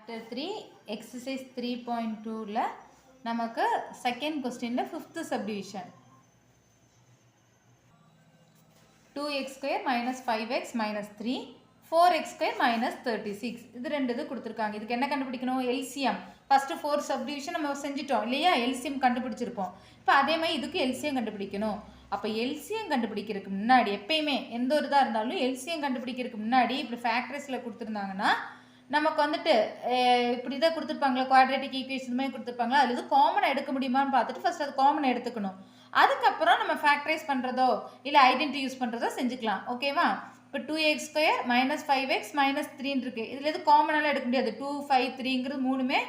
Chapter 3 exercise 3.2ல நமக்கு second questionல fifth subdivision 2x square minus 5x minus 3 4x square minus 36 இது ரெண்டு இது கொடுத்திருக்காங்க. இதுக்கு என்ன கண்டுபிடிக்கணும்? LCM. ஃபர்ஸ்ட் 4 subdivision நம்ம செஞ்சிட்டோம் இல்லையா? LCM கண்டுபிடிச்சிருப்போம். இப்போ அதே மாதிரி இதுக்கு LCM கண்டுபிடிக்கணும். அப்போ LCM கண்டுபிடிக்கிறதுக்கு முன்னாடி எப்பயுமே எந்த ஒரு இதாக இருந்தாலும் LCM கண்டுபிடிக்கிறதுக்கு முன்னாடி இப்படி ஃபேக்டர்ஸில் கொடுத்துருந்தாங்கன்னா நமக்கு வந்துட்டு இப்படி தான் கொடுத்துருப்பாங்களா, குவாட்ரேட்டிக் ஈக்குவேஷன் மாதிரி கொடுத்துருப்பாங்களா, அதில் இது காமனாக எடுக்க முடியுமான்னு பார்த்துட்டு ஃபர்ஸ்ட் அது காமனாக எடுத்துக்கணும். அதுக்கப்புறம் நம்ம ஃபேக்டரைஸ் பண்ணுறதோ இல்லை ஐடென்டி யூஸ் பண்ணுறதோ செஞ்சுக்கலாம். ஓகேவா? இப்போ 2x square minus 5x minus 3 இருக்குது. இதில் எது காமனாலாம் எடுக்க முடியாது. 2, 5, 3ங்கிறது மூணுமே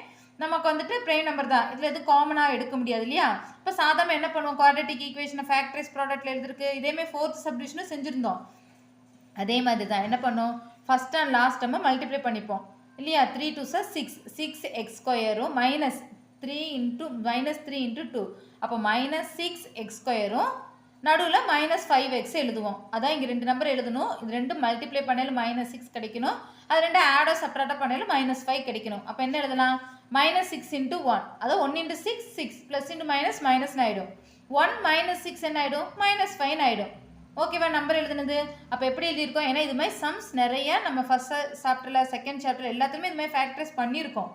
நமக்கு வந்துட்டு ப்ரைம் நம்பர் தான். இதில் எது காமனாக எடுக்க முடியாது இல்லையா? இப்போ சாதாரண என்ன பண்ணுவோம்? குவாட்ரேட்டிக் ஈக்குவேஷனை ஃபேக்டரைஸ் ப்ராடக்ட்டில் எழுதிருக்கு. இதேமாதிரி ஃபோர்த் சப்டிவிஷனும் செஞ்சுருந்தோம். அதே மாதிரி தான் என்ன பண்ணோம்? ஃபஸ்ட் அண்ட் லாஸ்ட் நம்ம மல்டிப்ளை பண்ணிப்போம் இல்லையா? 3 2 சார் 6, 6x ஸ்கொயரும் மைனஸ் 3 இன்ட்டு 2, அப்போ மைனஸ் 6x ஸ்கொயரும் நடுவில் மைனஸ் 5x எழுதுவோம். அதான் இங்கே ரெண்டு நம்பர் எழுதணும். இது ரெண்டு மல்டிப்ளை பண்ணாலும் மைனஸ் 6 கிடைக்கணும். அது ரெண்டு ஆடோ செப்பரேட்டாக பண்ணாலும் மைனஸ் 5 கிடைக்கணும். அப்போ என்ன எழுதலாம்? மைனஸ் 6 இன்ட்டு 1, அதாவது 1 இன்ட்டு 6 6 ப்ளஸ் இன்ட்டு மைனஸ் மைனஸ்னு ஆகிடும். 1 மைனஸ் 6 என்ன ஆகிடும்? மைனஸ் 5 ஆகிடும். ஓகேவா? நம்பர் எழுதுனது அப்போ எப்படி எழுதியிருக்கோம்? ஏன்னா இது மாதிரி சம்ஸ் நிறைய நம்ம ஃபர்ஸ்ட் சாப்டரில் செகண்ட் சாப்டர் எல்லாத்துலேயுமே இது மாதிரி ஃபேக்டரைஸ் பண்ணியிருக்கோம்.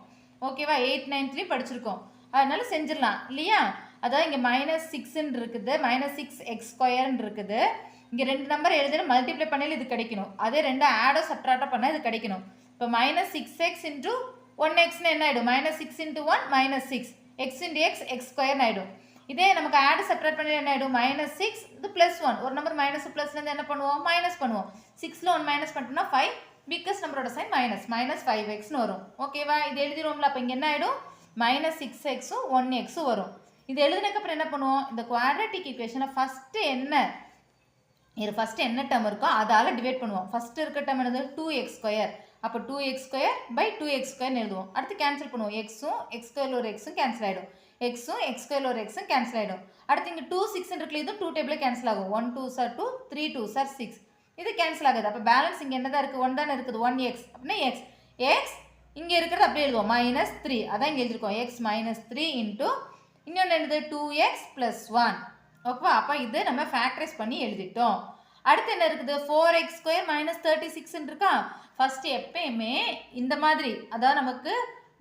ஓகேவா? 8, 9 படிச்சிருக்கோம். அதனால செஞ்சிடலாம் இல்லையா? அதாவது இங்கே மைனஸ் 6ன்னு இருக்குது, மைனஸ் 6x ஸ்கொயர்ன்னு இருக்குது. இங்கே ரெண்டு நம்பர் எழுதினா மல்டிப்ளை பண்ணாலும் இது கிடைக்கணும். அதே ரெண்டு ஆடோ சப்ட்ராக்டோ பண்ணால் இது கிடைக்கணும். இப்போ மைனஸ் 6x இன்ட்டு 1xன்னு என்ன ஆகிடும்? Minus 6 into 1 minus 6, X into X ஸ்கொயர்னு ஆகிடும். இதே நமக்கு ஆட் செப்பரேட் பண்ணி என்ன ஆகிடும்? மைனஸ் 6 இது ப்ளஸ் 1, ஒரு நம்பர் மைனஸ் ப்ளஸ்லேருந்து என்ன பண்ணுவோம்? மைனஸ் பண்ணுவோம். 6ல் 1 மைனஸ் பண்ணிட்டோம்னா 5, பிக்கஸ்ட் நம்பரோட சைன் மைனஸ் 5xன்னு வரும். ஓகேவா? இது எழுதிடுவோம்ல. அப்போ இங்கே என்ன ஆகிடும்? மைனஸ் 6xும் 1xும் வரும். இது எழுதுனதுக்கப்புறம் என்ன பண்ணுவோம்? இந்த குவாட்ரேட்டிக் ஈக்குவேஷனை ஃபஸ்ட்டு என்ன டேர்ம் இருக்கோ அதால் டிவைட் பண்ணுவோம். ஃபஸ்ட்டு இருக்க டேர்ம் என்னது? 2x square. அப்போ 2x ஸ்கொயர் பை 2x ஸ்கொயர்னு எழுதுவோம். அடுத்து கேன்சல் பண்ணுவோம். எக்ஸும் எக்ஸ் ஸ்கொயரில் ஒரு எக்ஸும் கேன்சல் ஆகிடும். எக்ஸும் எக்ஸ் ஸ்கொயரில் ஒரு எக்ஸும் கேன்சல் ஆகிடும். அடுத்து இங்கே 2 6 இருக்குல்ல, இது 2 டேபிளில் கேன்சல் ஆகும். 1 2 சார் 2, 3 2 சார் 6, இது கேன்சல் ஆகுது. அப்போ பேலன்ஸ் இங்கே என்ன தான் இருக்குது? 1 தானே இருக்குது. 1x அப்படின்னா எக்ஸ் இங்கே இருக்கிறது அப்படியே எழுதுவோம். மைனஸ் 3, அதான் இங்கே எழுதிருக்கோம். எக்ஸ் மைனஸ் 3 இன்ட்டு இன்னொன்று என்னது? 2x plus 1. ஓகேவா? அப்போ இது நம்ம ஃபேக்டரைஸ் பண்ணி எழுதிட்டோம். அடுத்து என்ன இருக்குது? 4x ஸ்கொயர் மைனஸ் 36 இருக்கா? ஃபஸ்ட்டு எப்பயுமே இந்த மாதிரி, அதாவது நமக்கு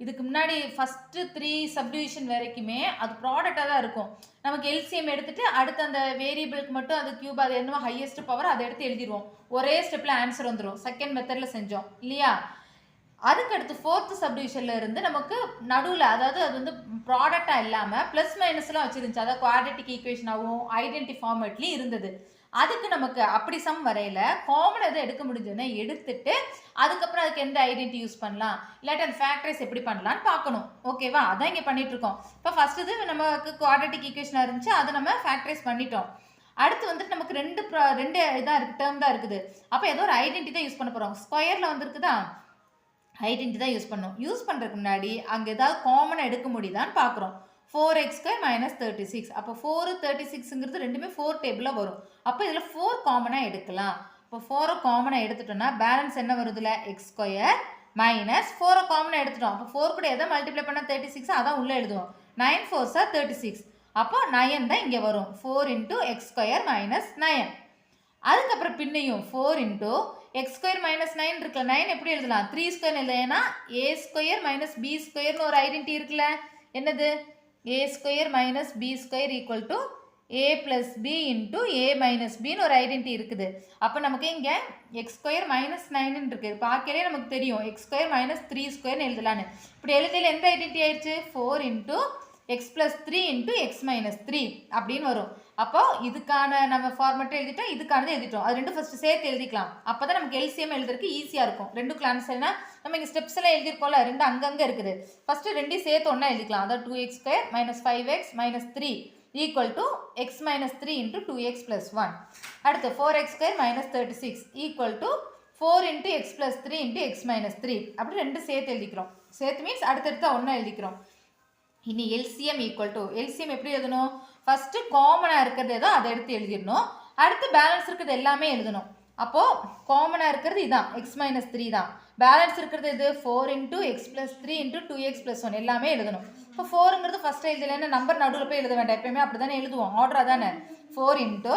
இதுக்கு முன்னாடி ஃபஸ்ட்டு 3 சப்டிவிஷன் வரைக்குமே அது ப்ராடக்டாக தான் இருக்கும். நமக்கு எல்சிஎம் எடுத்துகிட்டு அடுத்து அந்த வேரியபிளுக்கு மட்டும் அது கியூப், அது என்னவோ ஹையஸ்ட் பவர் அதை எடுத்து எழுதிடுவோம். ஒரே ஸ்டெப்பில் ஆன்சர் வந்துடும். செகண்ட் மெத்தடில் செஞ்சோம் இல்லையா? அதுக்கடுத்து ஃபோர்த்து சப்டிவிஷனில் இருந்து நமக்கு நடுவில், அதாவது அது வந்து ப்ராடக்டாக இல்லாமல் ப்ளஸ் மைனஸ்லாம் வச்சுருந்துச்சு. அதாவது குவாட்ரேட்டிக் ஈக்குவேஷனாகவும் ஐடென்டி ஃபார்மேட்லேயும் இருந்தது. அதுக்கு நமக்கு அப்படி சம் வரையில் காமன் எதை எடுக்க முடிஞ்சதுன்னா எடுத்துட்டு அதுக்கப்புறம் அதுக்கு எந்த ஐடென்டி யூஸ் பண்ணலாம், இல்லாட்டி அந்த ஃபேக்டரைஸ் எப்படி பண்ணலான்னு பார்க்கணும். ஓகேவா? அதான் இங்கே பண்ணிகிட்ருக்கோம். இப்போ ஃபஸ்ட்டு இது நமக்கு குவாட்ரேட்டிக் ஈக்குவேஷனாக இருந்துச்சு, அதை நம்ம ஃபேக்டரைஸ் பண்ணிட்டோம். அடுத்து வந்துட்டு நமக்கு ரெண்டு இதாக இருக்குது, டேர்ம் தான் இருக்குது. அப்போ ஏதோ ஒரு ஐடென்டி தான் யூஸ் பண்ண போகிறோம். ஸ்கொயரில் வந்துருக்குதா, ஐடென்டி தான் யூஸ் பண்ணணும். யூஸ் பண்ணுறதுக்கு முன்னாடி அங்கே ஏதாவது காமனாக எடுக்க முடியுதான்னு பார்க்குறோம். 4x ஸ்கொயர் மைனஸ் 36, அப்போ 4 36ங்கிறது ரெண்டுமே 4 டேபிளில் வரும். அப்போ இதில் 4 காமனாக எடுக்கலாம். இப்போ 4 காமனாக எடுத்துட்டோம்னா பேலன்ஸ் என்ன வருதுல? எக்ஸ் ஸ்கொயர் மைனஸ் 4 காமனாக எடுத்துட்டோம். அப்போ 4 கூட எதை மல்டிப்ளை பண்ணால் 36, அதான் உள்ளே எழுதுவோம். 9 4 சார் 36, அப்போ 9 தான் இங்கே வரும். 4 இன்ட்டு எக்ஸ் ஸ்கொயர் மைனஸ் 9. அதுக்கப்புறம் பின்னையும் 4 இன்ட்டு எக்ஸ் ஸ்கொயர் மைனஸ் 9 இருக்குல்ல, 9 எப்படி எழுதலாம்? 3 ஸ்கொயர் எழுதலாம். ஏன்னா ஏ ஸ்கொயர் மைனஸ் பி ஸ்கொயர்னு ஒரு ஐடென்டி இருக்குல்ல, என்னது? a square minus B square equal to A plus B into A minus பின்னு ஒரு ஐடென்டி இருக்குது. அப்போ நமக்கு இங்கே எக்ஸ் ஸ்கொயர் மைனஸ் 9ன்னு இருக்குது. பார்க்கலே நமக்கு தெரியும் எக்ஸ் ஸ்கொயர் மைனஸ் 3 ஸ்கொயர்னு எழுதலான்னு. இப்படி எழுதியில் எந்த ஐடென்டி ஆயிடுச்சு? 4 into X plus 3 into X minus 3 அப்படின்னு வரும். அப்போ இதுக்கான நம்ம ஃபார்மெட்டை எழுதிட்டோம், இதுக்கானது எழுதிட்டோம். அது ரெண்டும் ஃபஸ்ட்டு சேர்த்து எழுதிக்கலாம். அப்போ தான் நமக்கு எல்சிஎம் எழுதுறதுக்கு ஈஸியாக இருக்கும். ரெண்டுக்கு ஆன்சர்னா நம்ம இங்கே ஸ்டெப்ஸ் எல்லாம் எழுதிருக்கோம்ல, ரெண்டு அங்கங்கே இருக்குது. ஃபஸ்ட்டு ரெண்டையும் சேர்த்து ஒன்றா எழுதிக்கலாம். அதாவது 2x square minus 5x minus 3 equal to X minus 3 into 2x plus 1. அடுத்து 4x square minus 36 equal to 4 into X plus 3 into X minus 3. அப்படி ரெண்டு சேர்த்து எழுதிக்கிறோம். சேர்த்து மீன்ஸ் அடுத்தடுத்து ஒன்றா எழுதிக்கிறோம். இனி எல்சிஎம் ஈக்குவல் டு, எல்சிஎம் எப்படி எழுதணும்? ஃபஸ்ட்டு காமனாக இருக்கிறது ஏதோ அதை எடுத்து எழுதிடணும். அடுத்து பேலன்ஸ் இருக்கிறது எல்லாமே எழுதணும். அப்போது காமனாக இருக்கிறது இதுதான், எக்ஸ் மைனஸ் 3 தான். பேலன்ஸ் இருக்கிறது இது 4 into X plus 3 into 2x plus 1 எல்லாமே எழுதணும். இப்போ 4ங்கிறது ஃபஸ்ட்டு எழுதலைன்னா நம்பர் நடுவில் போய் எழுத வேண்டாம், எப்பயுமே அப்படி தானே எழுதுவோம், ஆர்டராக தானே. 4 இன்ட்டு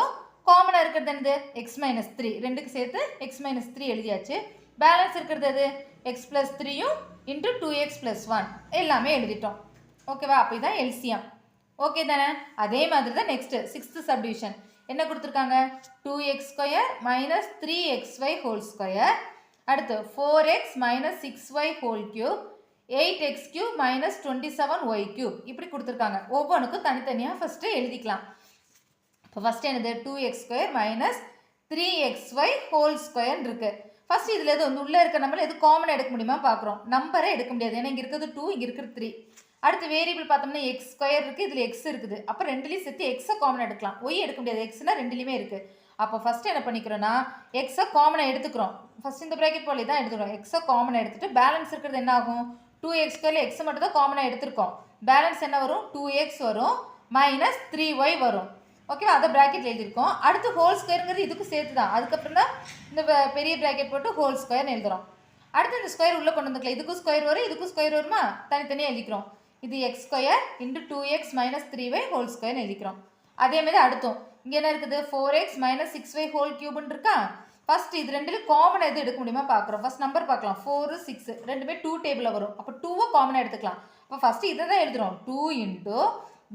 காமனாக இருக்கிறது என்னது எக்ஸ் மைனஸ் 3, ரெண்டுக்கு சேர்த்து எக்ஸ் மைனஸ் 3 எழுதியாச்சு. பேலன்ஸ் இருக்கிறது அது எக்ஸ் ப்ளஸ் 3யும் இன்ட்டு 2x ப்ளஸ் 1 எல்லாமே எழுதிட்டோம். ஓகேவா? அப்போ இதான் எல்சிஎம். ஓகே தானே? அதே மாதிரி தான் நெக்ஸ்ட்டு 6th சப்டிவிஷன் என்ன கொடுத்துருக்காங்க, 2x² minus 3xy whole square, அடுத்து 4x minus 6y whole cube, 8x³ minus 27y³ இப்படி கொடுத்துருக்காங்க. ஒவ்வொன்றுக்கும் தனித்தனியாக ஃபஸ்ட்டு எழுதிக்கலாம். இப்போ ஃபஸ்ட்டு என்னது 2x² மைனஸ் 3xy ஹோல் ஸ்கொயர்னு இருக்குது. ஃபஸ்ட்டு இதில் எது வந்து உள்ளே இருக்க நம்பர் எது காமனாக எடுக்க முடியுமா பார்க்குறோம். நம்பரை எடுக்க முடியாது, ஏன்னா இங்கே இருக்கிறது 2, இங்கே இருக்கிறது 3. அடுத்து வேரியபிள் பார்த்தோம்னா x² இருக்குது, இதில் x இருக்குது. அப்போ ரெண்டுலேயும் சேர்த்து எக்ஸை காமனாக எடுக்கலாம், ஒய் எடுக்க முடியாது, எக்ஸ்னா ரெண்டுலேயுமே இருக்குது. அப்போ ஃபஸ்ட்டு என்ன பண்ணிக்கிறோன்னா எக்ஸை காமனாக எடுத்துக்கிறோம். ஃபஸ்ட் இந்த ப்ராக்கெட் போல தான் எடுத்துக்கிறோம். எக்ஸை காமனாக எடுத்துகிட்டு பேலன்ஸ் இருக்கிறது என்ன ஆகும், 2x² எக்ஸை மட்டும் தான் காமனாக எடுத்துருக்கோம். பேலன்ஸ் என்ன வரும், 2x வரும் மைனஸ் 3y வரும். ஓகேவா? அதை ப்ராக்கெட்டில் எழுதியிருக்கோம். அடுத்து ஹோல் ஸ்கொயருங்கிறது இதுக்கு சேர்த்து தான், அதுக்கப்புறம் தான் இந்த பெரிய ப்ராக்கெட் போட்டு ஹோல் ஸ்கொயர்னு எழுதுகிறோம். அடுத்து இந்த ஸ்கொயர் உள்ளே கொண்டு வந்துக்கலாம், இதுக்கும் ஸ்கொயர் வரும், இதுக்கும் ஸ்கொயர் வருமா, தனித்தனியாக எழுதிக்கிறோம். இது x² into 2x minus 3y whole ஸ்கொயர்னு எழுதிக்கிறோம். அதேமாதிரி அடுத்தோம் இங்கே என்ன இருக்குது, 4x மைனஸ் 6y ஹோல் கியூப்னு இருக்கா. ஃபஸ்ட்டு இது ரெண்டுலேயும் காமனாக எது எடுக்க முடியுமா பார்க்குறோம். ஃபஸ்ட் நம்பர் பார்க்கலாம், 4 6 ரெண்டுமே 2 டேபிளில் வரும். அப்போ 2வை காமனாக எடுத்துக்கலாம். அப்போ ஃபஸ்ட்டு இதை தான் எழுதுகிறோம், 2 இன்ட்டு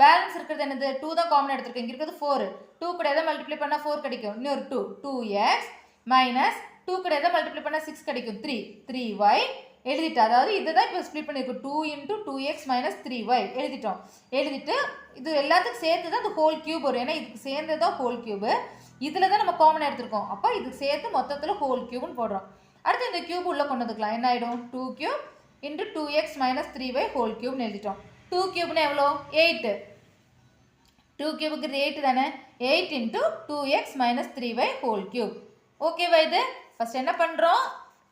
பேலன்ஸ் இருக்கிறது என்னது 2 தான் காமனாக எடுத்துருக்கோம். இங்கே இருக்கிறது 4, 2 கூட எதை மல்டிப்ளை பண்ணால் 4 கிடைக்கும், இன்னொரு 2 2x மைனஸ் 2 கூட எதை மல்டிப்ளை பண்ணால் 6 கிடைக்கும், 3 3y எழுதிட்டு, அதாவது இதை தான் இப்போ ஸ்ப்ளிட் பண்ணியிருக்கோம், 2 இன்ட்டு 2x மைனஸ் 3y எழுதிட்டோம். எழுதிட்டு இது எல்லாத்துக்கும் சேர்த்து தான் இந்த ஹோல் கியூப் வரும், ஏன்னா இதுக்கு சேர்ந்து தான் ஹோல் கியூபு, இதில் தான் நம்ம காமனாக எடுத்துருக்கோம். அப்போ இதுக்கு சேர்த்து மொத்தத்தில் ஹோல் கியூப்னு போடுறோம். அடுத்து இந்த கியூப் உள்ளே கொண்டு வந்துக்கலாம், என்ன ஆகிடும், 2³ into 2x minus 3y whole கியூப்னு எழுதிட்டோம். 2 கியூப்னு எவ்வளோ, 8, 2 கியூபுக்கு 8 தானே, 8 into 2x minus 3y whole cube. ஓகேவா? இது ஃபஸ்ட் என்ன பண்ணுறோம்,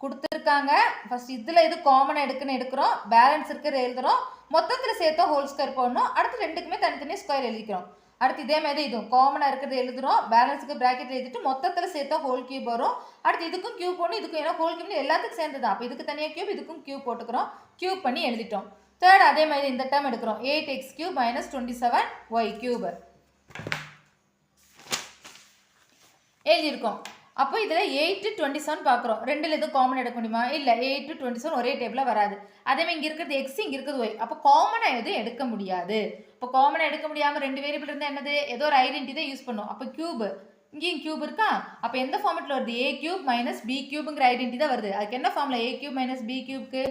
கொடுத்துருக்காங்க, ஃபஸ்ட் இதில் இது காமனாக எடுக்கிறோம், பேலன்ஸ் இருக்கிற எழுதுகிறோம், மொத்தத்தில் சேர்த்தா ஹோல் ஸ்கொயர் போடணும். அடுத்து ரெண்டுக்குமே தனித்தனியாக ஸ்கொயர் எழுதிக்கிறோம். அடுத்து இதே மாதிரி இதுவும் காமனாக இருக்கிறது எழுதுகிறோம், பேலன்ஸுக்கு ப்ராக்கெட் எழுதிட்டு மொத்தத்தில் சேர்த்தா ஹோல் கியூப் வரும். அடுத்து இதுக்கும் கியூப் போடணும், இதுக்கும், ஏன்னா ஹோல் கியூப்னு எல்லாத்துக்கும் சேர்ந்து தான், அப்போ இதுக்கு தனியாக கியூப், இதுக்கும் கியூப் போட்டுக்கிறோம், கியூப் பண்ணி எழுதிட்டோம். தேர்ட் அதே மாதிரி இந்த டைம் எடுக்கிறோம், 8x³ மைனஸ் 27y³ எழுதியிருக்கோம். அப்போ இதில் 8 27 பார்க்குறோம், ரெண்டில் எதுவும் காமன் எடுக்க முடியுமா, இல்லை, 8 27 ஒரே டேபிளாக வராது. அதேமாதிரி இங்கே இருக்கிறது எக்ஸ், இங்கே இருக்கிறது ஒய், அப்போ காமனாக எதுவும் எடுக்க முடியாது. இப்போ காமனாக எடுக்க முடியாமல் ரெண்டு வேரியபிள் இருந்தால் என்னது, ஏதோ ஒரு ஐடென்டி தான் யூஸ் பண்ணும். அப்போ கியூப், இங்கேயும் கியூப் இருக்கா, அப்போ எந்த ஃபார்மெட்டில் வருது, a³ மைனஸ் b³ ஐடென்டி தான் வருது. அதுக்கு என்ன ஃபார்முலா, a³ மைனஸ் b³க்கு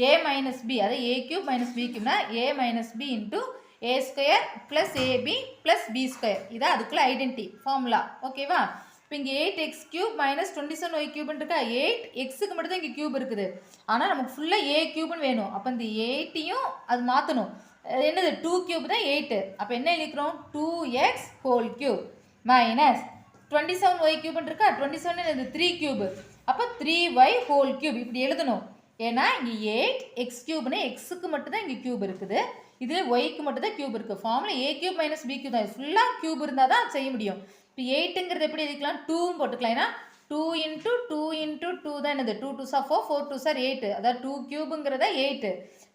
a மைனஸ் b, அதாவது a³ மைனஸ் b³னா a minus b into a² plus ab plus b², இதான் அதுக்குள்ளே ஐடென்டி ஃபார்முலா. ஓகேவா? இப்போ இங்கே 8x³ மைனஸ் 27y³ இருக்கா, 8xக்கு மட்டும் தான் இங்கே கியூப் இருக்குது, ஆனால் நமக்கு ஃபுல்லாக a³ வேணும். அப்போ இந்த 8ஐயும் அது மாற்றணும், என்னது 2³ தான் 8, அப்போ என்ன எழுதிக்கிறோம், 2x whole cube minus 27y³ இருக்கா, 27 இது 3³ அப்போ 3y ஹோல் கியூப் இப்படி எழுதணும். ஏன்னா இங்கே 8x³ எக்ஸுக்கு மட்டும் தான் இங்கே கியூப் இருக்குது, இதில் ஒய்க்கு மட்டும் தான் கியூப் இருக்குது. ஃபார்முலா a³ மைனஸ் b³ தான், ஃபுல்லாக கியூப் இருந்தால் தான் செய்ய முடியும். இப்போ 8ங்கிறது எப்படி எழுதிக்கலாம், 2 போட்டுக்கலாம், ஏன்னா 2 இன்ட்டு 2 இன்ட்டு 2 தான் என்னது, 2 2s 4 4 2s 8, அதாவது 2³ 8.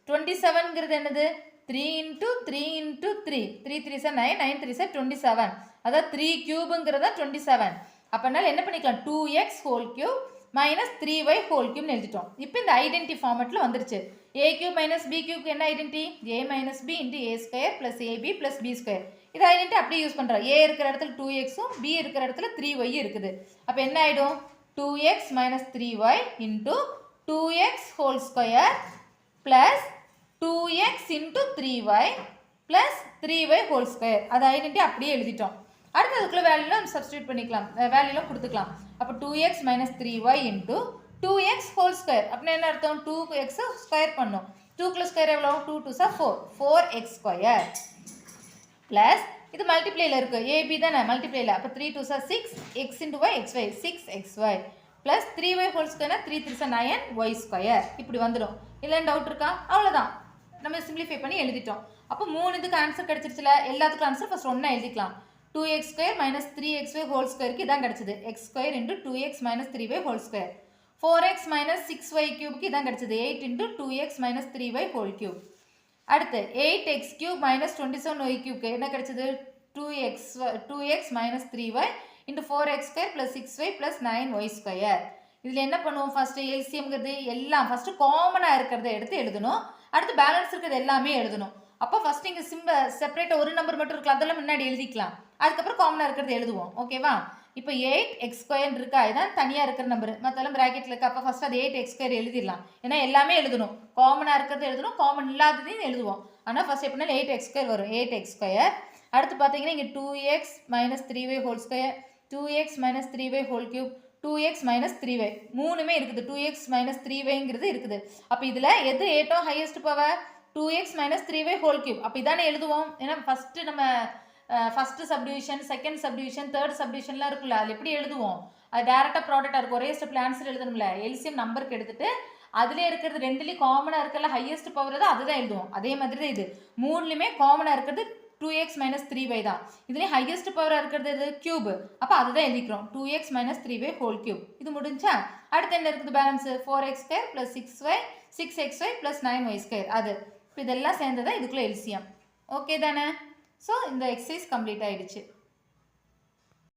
27ங்கிறது என்னது, 3 இன்ட்டு 3 இன்ட்டு 3 3 3s 9 9 3s 27, அதாவது 3³ 27. அப்போனால என்ன பண்ணிக்கலாம், 2x whole cube minus 3y whole கியூப்னு எழுதிட்டோம். இப்போ இந்த ஐடென்டி ஃபார்மெட்டில் வந்துருச்சு. a³ மைனஸ் b³ என்ன identity, a minus b into a² plus ab plus b², இது ஐடென்டி அப்படியே யூஸ் பண்ணுறோம். a இருக்கிற இடத்துல 2xும் b இருக்கிற இடத்துல 3y இருக்குது. அப்போ என்ன ஆகிடும், 2x minus 3y into 2x whole square plus 2x into 3y plus 3y whole square, அது ஐடென்டி அப்படியே எழுதிட்டோம். அடுத்து அதுக்குள்ளே வேல்யூலாம் சப்ஸ்டியூட் பண்ணிக்கலாம், வேல்யூலாம் கொடுத்துக்கலாம். அப்போ 2x minus 3y into 2x whole square, அப்படின்னா என்ன அர்த்தம், 2x ஸ்கொயர் பண்ணோம், 2 ஸ்கொயர் எவ்வளோ, 2 2s 4 4x ஸ்கொயர் ப்ளஸ் இது மல்டிப்ளையில் இருக்குது, ab தானே மல்டிப்ளையில், அப்போ 3 2s 6 x இன்ட்டு y xy 6xy plus 3y whole ஸ்கொயர்னா 3 3s 9y ஸ்கொயர் இப்படி வந்துடும். இல்லைன்னு டவுட் இருக்கா, அவ்வளோதான், நம்ம சிம்பிளிஃபை பண்ணி எழுதிட்டோம். அப்போ 3 இதுக்கு ஆன்சர் கிடச்சிருச்சுல, எல்லாத்துக்கும் ஆன்சர் ஃபஸ்ட் ஒன்றா எழுதிக்கலாம். 2x² மைனஸ் 3xy ஹோல் ஸ்கொயருக்கு இதான் கிடச்சிது, x² into 2x minus 3y whole square. 4x minus 6y cube இதான் கிடைச்சது 8 into 2x minus 3y whole cube. அடுத்து 8x cube minus 27y cube என்ன கிடைச்சது 2x minus 3y into 4x square plus 6y plus 9y square. இதில் என்ன பண்ணுவோம் first எல்சிஎம்ங்கிறது எல்லாம் first காமனாக இருக்கிறத எடுத்து எழுதணும். அடுத்து பேலன்ஸ் இருக்கிறது எல்லாமே எழுதணும். அப்போ ஃபர்ஸ்ட் இங்கே செப்பரேட்டாக ஒரு நம்பர் மட்டும் இருக்கலாம், அதெல்லாம் முன்னாடி எழுதிக்கலாம். அதுக்கப்புறம் காமனாக இருக்கிறது எழுதுவோம். ஓகேவா? இப்போ 8x² இருக்கா, இதான் தனியாக இருக்கிற நம்பர், மற்றெல்லாம் ப்ராக்கெட்டில் இருக்கா. அப்போ ஃபர்ஸ்ட் அது 8x² எழுதிடலாம். ஏன்னா எல்லாமே எழுதணும், காமனாக இருக்கிறது எழுதணும், காமன் இல்லாததையும் எழுதுவோம். ஆனால் ஃபர்ஸ்ட் எப்படின்னா 8x² வரும், 8x². அடுத்து பார்த்தீங்கன்னா இங்கே 2x minus 3y whole square, 2x minus 3y whole cube, 2x minus 3y மூணுமே இருக்குது. 2x minus 3yங்கிறது இருக்குது. அப்போ இதில் எது 8 highest power 2x minus 3y whole cube. அப்போ இதானே எழுதுவோம். ஏன்னா ஃபஸ்ட்டு நம்ம first subdivision, second subdivision, third சப்டிவிஷன்லாம் இருக்குல்ல, அதில் எப்படி எழுதுவோம்? அது டேரெக்டாக ப்ராடக்டாக இருக்கும், ஒரே ஸ்டெப்பில் ஆன்சர் எழுதணும்ல. எல்சிஎம் நம்பருக்கு எடுத்துட்டு அதிலே இருக்கிறது ரெண்டுலேயும் காமனாக இருக்கல ஹையஸ்ட் பவர் தான், அதுதான் எழுதுவோம். அதே மாதிரி தான் இது மூணுலேயுமே காமனாக இருக்கிறது 2x minus 3y தான். இதுலேயும் ஹையஸ்ட் பவராக இருக்கிறது இது கியூப், அப்போ அதுதான் எழுதிக்கிறோம் 2x minus 3y whole cube. இது முடிஞ்சா அடுத்து என்ன இருக்குது balance 4x² plus 6xy plus 9y². அது இப்போ இதெல்லாம் சேர்ந்ததான் இதுக்குள்ளே எல்சிஎம். ஓகே தானே? ஸோ இந்த எக்ஸசைஸ் கம்ப்ளீட் ஆகிடுச்சு.